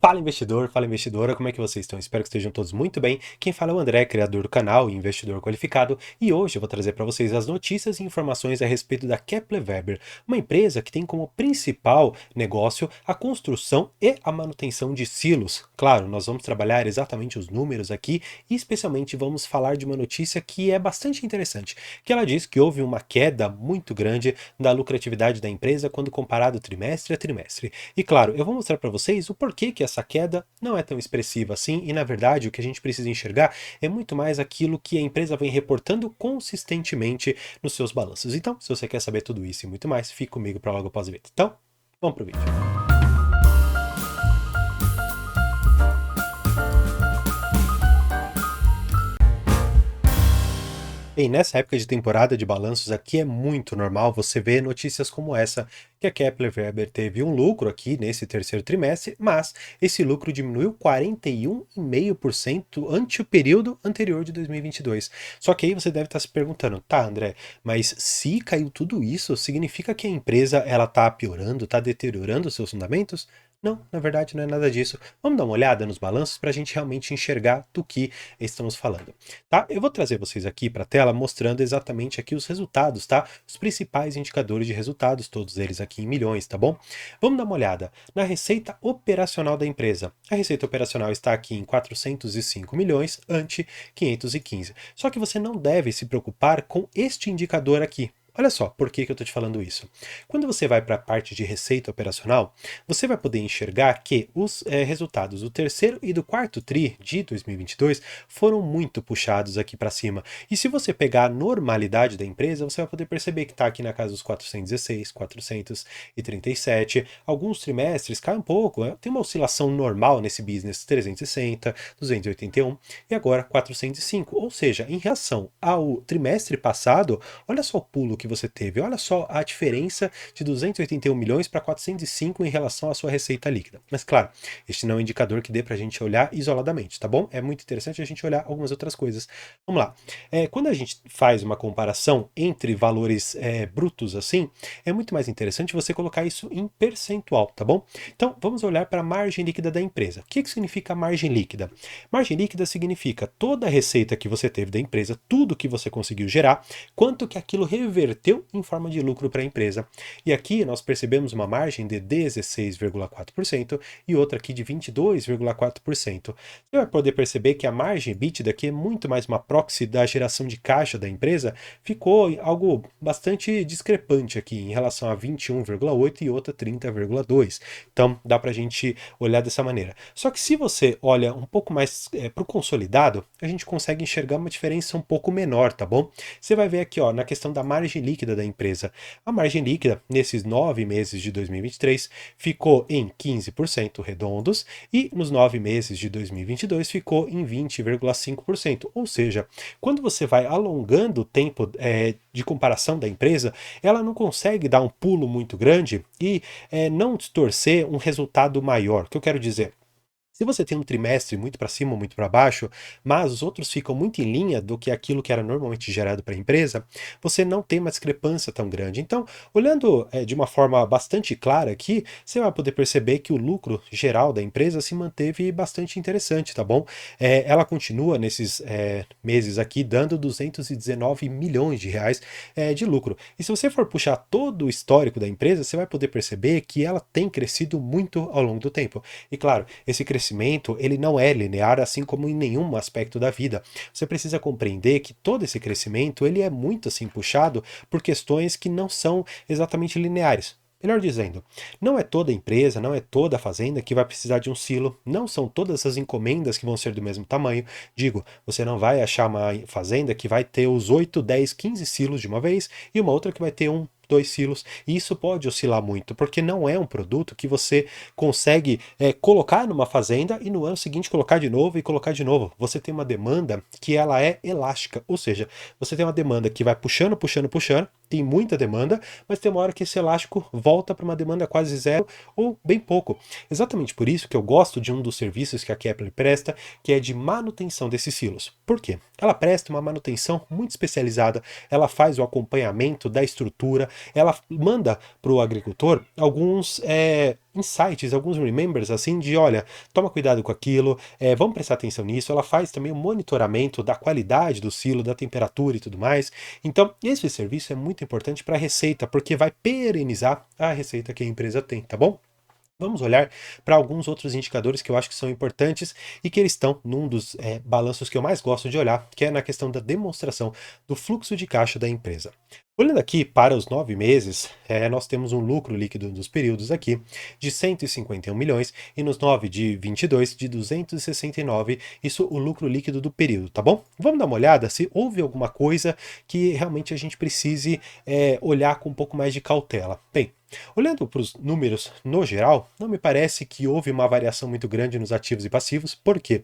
Fala investidor, fala investidora, como é que vocês estão? Espero que estejam todos muito bem. Quem fala é o André, criador do canal e investidor qualificado, e hoje eu vou trazer para vocês as notícias e informações a respeito da Kepler Weber, uma empresa que tem como principal negócio a construção e a manutenção de silos. Claro, nós vamos trabalhar exatamente os números aqui e especialmente vamos falar de uma notícia que é bastante interessante, que ela diz que houve uma queda muito grande da lucratividade da empresa quando comparado trimestre a trimestre. E claro, eu vou mostrar para vocês o porquê que essa queda não é tão expressiva assim, e na verdade o que a gente precisa enxergar é muito mais aquilo que a empresa vem reportando consistentemente nos seus balanços. Então, se você quer saber tudo isso e muito mais, fique comigo para logo após o vídeo. Então, vamos pro vídeo. Bem, nessa época de temporada de balanços aqui é muito normal você ver notícias como essa, que a Kepler Weber teve um lucro aqui nesse terceiro trimestre, mas esse lucro diminuiu 41,5% ante o período anterior de 2022. Só que aí você deve estar se perguntando, tá, André, mas se caiu tudo isso, significa que a empresa ela tá piorando, tá deteriorando os seus fundamentos? Não, na verdade não é nada disso. Vamos dar uma olhada nos balanços para a gente realmente enxergar do que estamos falando. Tá? Eu vou trazer vocês aqui para a tela mostrando exatamente aqui os resultados, tá? Os principais indicadores de resultados, todos eles aqui em milhões, tá bom? Vamos dar uma olhada na receita operacional da empresa. A receita operacional está aqui em 405 milhões ante 515. Só que você não deve se preocupar com este indicador aqui. Olha só, por que eu estou te falando isso? Quando você vai para a parte de receita operacional, você vai poder enxergar que os resultados do terceiro e do quarto TRI de 2022 foram muito puxados aqui para cima. E se você pegar a normalidade da empresa, você vai poder perceber que está aqui na casa dos 416, 437. Alguns trimestres cai um pouco, tem uma oscilação normal nesse business, 360, 281 e agora 405. Ou seja, em relação ao trimestre passado, olha só o pulo que você teve. Olha só a diferença de 281 milhões para 405 em relação à sua receita líquida. Mas claro, este não é um indicador que dê para a gente olhar isoladamente, tá bom? É muito interessante a gente olhar algumas outras coisas. Vamos lá. Quando a gente faz uma comparação entre valores brutos assim, é muito mais interessante você colocar isso em percentual, tá bom? Então, vamos olhar para a margem líquida da empresa. O que significa margem líquida? Margem líquida significa toda a receita que você teve da empresa, tudo que você conseguiu gerar, quanto que aquilo reverteu em forma de lucro para a empresa. E aqui nós percebemos uma margem de 16,4% e outra aqui de 22,4%. Você vai poder perceber que a margem EBITDA aqui é muito mais uma proxy da geração de caixa da empresa, ficou algo bastante discrepante aqui em relação a 21,8% e outra 30,2%. Então dá para a gente olhar dessa maneira. Só que se você olha um pouco mais para o consolidado, a gente consegue enxergar uma diferença um pouco menor, tá bom? Você vai ver aqui, ó, na questão da margem líquida da empresa. A margem líquida, nesses 9 meses de 2023, ficou em 15% redondos e nos 9 meses de 2022 ficou em 20,5%. Ou seja, quando você vai alongando o tempo de comparação da empresa, ela não consegue dar um pulo muito grande e não distorcer um resultado maior. O que eu quero dizer? Se você tem um trimestre muito para cima ou muito para baixo, mas os outros ficam muito em linha do que aquilo que era normalmente gerado para a empresa, você não tem uma discrepância tão grande. Então, olhando de uma forma bastante clara aqui, você vai poder perceber que o lucro geral da empresa se manteve bastante interessante, tá bom? Ela continua nesses meses aqui dando 219 milhões de reais de lucro. E se você for puxar todo o histórico da empresa, você vai poder perceber que ela tem crescido muito ao longo do tempo. E claro, esse crescimento ele não é linear, assim como em nenhum aspecto da vida. Você precisa compreender que todo esse crescimento ele é muito assim puxado por questões que não são exatamente lineares. Melhor dizendo, não é toda empresa, não é toda fazenda que vai precisar de um silo, não são todas as encomendas que vão ser do mesmo tamanho. Digo, você não vai achar uma fazenda que vai ter os 8, 10, 15 silos de uma vez e uma outra que vai ter 2 silos, e isso pode oscilar muito, porque não é um produto que você consegue colocar numa fazenda e no ano seguinte colocar de novo e colocar de novo. Você tem uma demanda que ela é elástica, ou seja, você tem uma demanda que vai puxando, puxando, puxando, tem muita demanda, mas tem uma hora que esse elástico volta para uma demanda quase zero ou bem pouco. Exatamente por isso que eu gosto de um dos serviços que a Kepler presta, que é de manutenção desses silos. Por quê? Ela presta uma manutenção muito especializada, ela faz o acompanhamento da estrutura, ela manda para o agricultor alguns insights, alguns remembers assim de, olha, toma cuidado com aquilo, vamos prestar atenção nisso. Ela faz também o monitoramento da qualidade do silo, da temperatura e tudo mais. Então, esse serviço é muito importante para a receita, porque vai perenizar a receita que a empresa tem, tá bom? Vamos olhar para alguns outros indicadores que eu acho que são importantes e que eles estão num dos balanços que eu mais gosto de olhar, que é na questão da demonstração do fluxo de caixa da empresa. Olhando aqui para os 9 meses, nós temos um lucro líquido dos períodos aqui de 151 milhões e nos 9 de 22 de 269, isso o lucro líquido do período, tá bom? Vamos dar uma olhada se houve alguma coisa que realmente a gente precise olhar com um pouco mais de cautela. Bem, olhando para os números no geral, não me parece que houve uma variação muito grande nos ativos e passivos, porque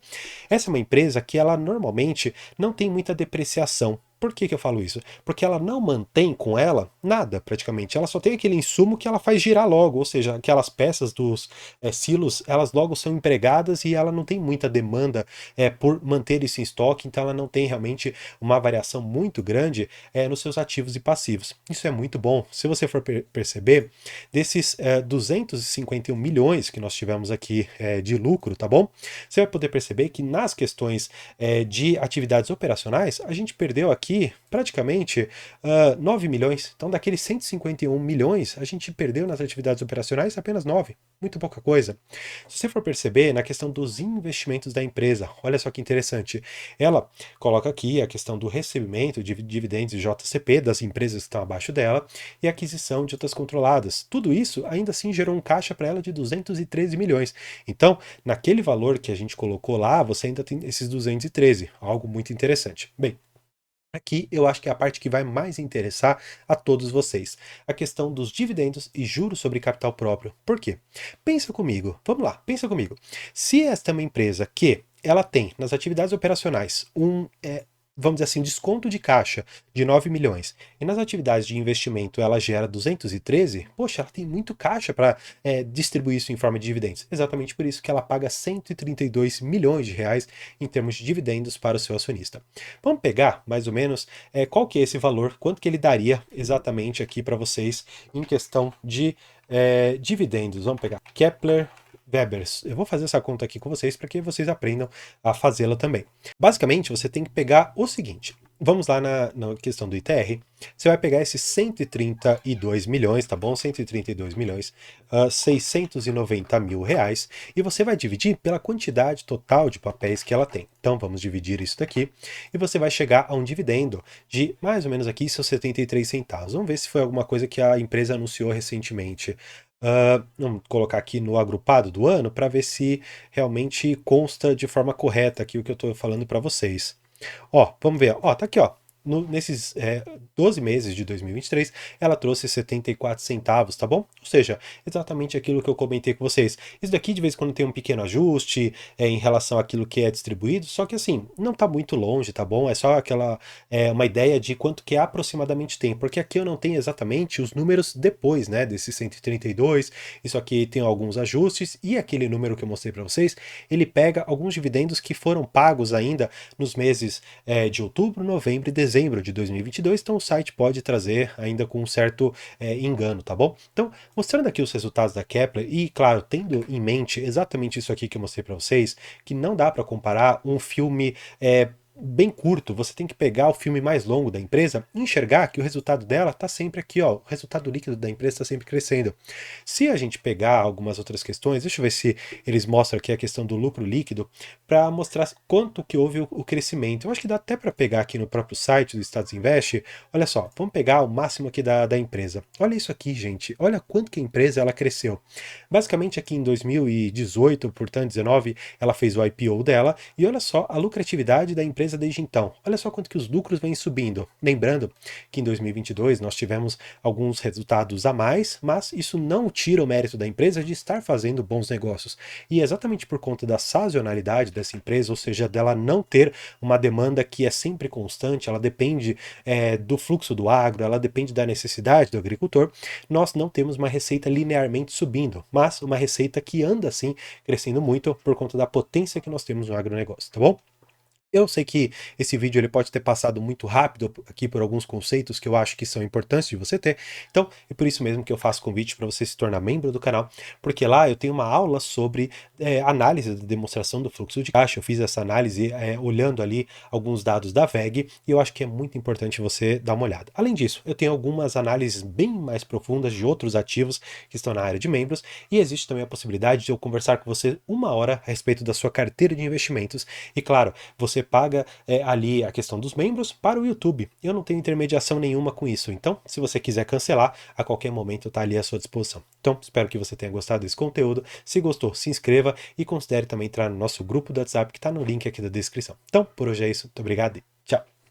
essa é uma empresa que ela normalmente não tem muita depreciação. Por que eu falo isso? Porque ela não mantém com ela nada, praticamente. Ela só tem aquele insumo que ela faz girar logo, ou seja, aquelas peças dos silos, elas logo são empregadas e ela não tem muita demanda por manter isso em estoque, então ela não tem realmente uma variação muito grande nos seus ativos e passivos. Isso é muito bom. Se você for perceber, desses 251 milhões que nós tivemos aqui de lucro, tá bom? Você vai poder perceber que nas questões de atividades operacionais, a gente perdeu aqui praticamente 9 milhões. Então, daqueles 151 milhões, a gente perdeu nas atividades operacionais apenas 9. Muito pouca coisa. Se você for perceber, na questão dos investimentos da empresa, olha só que interessante. Ela coloca aqui a questão do recebimento de dividendos de JCP das empresas que estão abaixo dela e aquisição de outras controladas. Tudo isso ainda assim gerou um caixa para ela de 213 milhões. Então, naquele valor que a gente colocou lá, você ainda tem esses 213, algo muito interessante. Bem, aqui eu acho que é a parte que vai mais interessar a todos vocês. A questão dos dividendos e juros sobre capital próprio. Por quê? Pensa comigo, vamos lá, pensa comigo. Se esta é uma empresa que ela tem nas atividades operacionais vamos dizer assim, desconto de caixa de 9 milhões e nas atividades de investimento ela gera 213, poxa, ela tem muito caixa para distribuir isso em forma de dividendos. Exatamente por isso que ela paga 132 milhões de reais em termos de dividendos para o seu acionista. Vamos pegar, mais ou menos, qual que é esse valor, quanto que ele daria exatamente aqui para vocês em questão de dividendos. Vamos pegar Kepler Webers. Eu vou fazer essa conta aqui com vocês para que vocês aprendam a fazê-la também. Basicamente, você tem que pegar o seguinte. Vamos lá na questão do ITR. Você vai pegar esses 132 milhões, tá bom? 132 milhões, 690 mil reais, e você vai dividir pela quantidade total de papéis que ela tem. Então, vamos dividir isso daqui, e você vai chegar a um dividendo de mais ou menos aqui seus 73 centavos. Vamos ver se foi alguma coisa que a empresa anunciou recentemente. Vamos colocar aqui no agrupado do ano para ver se realmente consta de forma correta aqui o que eu estou falando para vocês. Ó, vamos ver, ó, tá aqui, ó. Nesses 12 meses de 2023, ela trouxe 74 centavos, tá bom? Ou seja, exatamente aquilo que eu comentei com vocês. Isso daqui de vez em quando tem um pequeno ajuste em relação àquilo que é distribuído, só que assim, não tá muito longe, tá bom? É só uma ideia de quanto que aproximadamente tem, porque aqui eu não tenho exatamente os números depois, né, desses 132, isso aqui tem alguns ajustes, e aquele número que eu mostrei para vocês, ele pega alguns dividendos que foram pagos ainda nos meses de outubro, novembro e dezembro de 2022, então o site pode trazer ainda com um certo engano, tá bom? Então, mostrando aqui os resultados da Kepler e, claro, tendo em mente exatamente isso aqui que eu mostrei para vocês, que não dá para comparar um filme bem curto, você tem que pegar o filme mais longo da empresa e enxergar que o resultado dela está sempre aqui, ó, o resultado líquido da empresa está sempre crescendo. Se a gente pegar algumas outras questões, deixa eu ver se eles mostram aqui a questão do lucro líquido, para mostrar quanto que houve o crescimento. Eu acho que dá até para pegar aqui no próprio site do Status Invest. Olha só, vamos pegar o máximo aqui da empresa. Olha isso aqui, gente, olha quanto que a empresa ela cresceu. Basicamente aqui em 2018, portanto 19, ela fez o IPO dela, e olha só a lucratividade da empresa desde então. Olha só quanto que os lucros vêm subindo. Lembrando que em 2022 nós tivemos alguns resultados a mais, mas isso não tira o mérito da empresa de estar fazendo bons negócios. E é exatamente por conta da sazonalidade dessa empresa, ou seja, dela não ter uma demanda que é sempre constante, ela depende do fluxo do agro, ela depende da necessidade do agricultor, nós não temos uma receita linearmente subindo, mas uma receita que anda assim crescendo muito por conta da potência que nós temos no agronegócio, tá bom? Eu sei que esse vídeo ele pode ter passado muito rápido aqui por alguns conceitos que eu acho que são importantes de você ter. Então, é por isso mesmo que eu faço convite para você se tornar membro do canal, porque lá eu tenho uma aula sobre análise da demonstração do fluxo de caixa. Eu fiz essa análise olhando ali alguns dados da VEG e eu acho que é muito importante você dar uma olhada. Além disso, eu tenho algumas análises bem mais profundas de outros ativos que estão na área de membros e existe também a possibilidade de eu conversar com você 1 hora a respeito da sua carteira de investimentos. E claro, você paga ali a questão dos membros para o YouTube. Eu não tenho intermediação nenhuma com isso. Então, se você quiser cancelar, a qualquer momento está ali à sua disposição. Então, espero que você tenha gostado desse conteúdo. Se gostou, se inscreva e considere também entrar no nosso grupo do WhatsApp que está no link aqui da descrição. Então, por hoje é isso. Muito obrigado e tchau!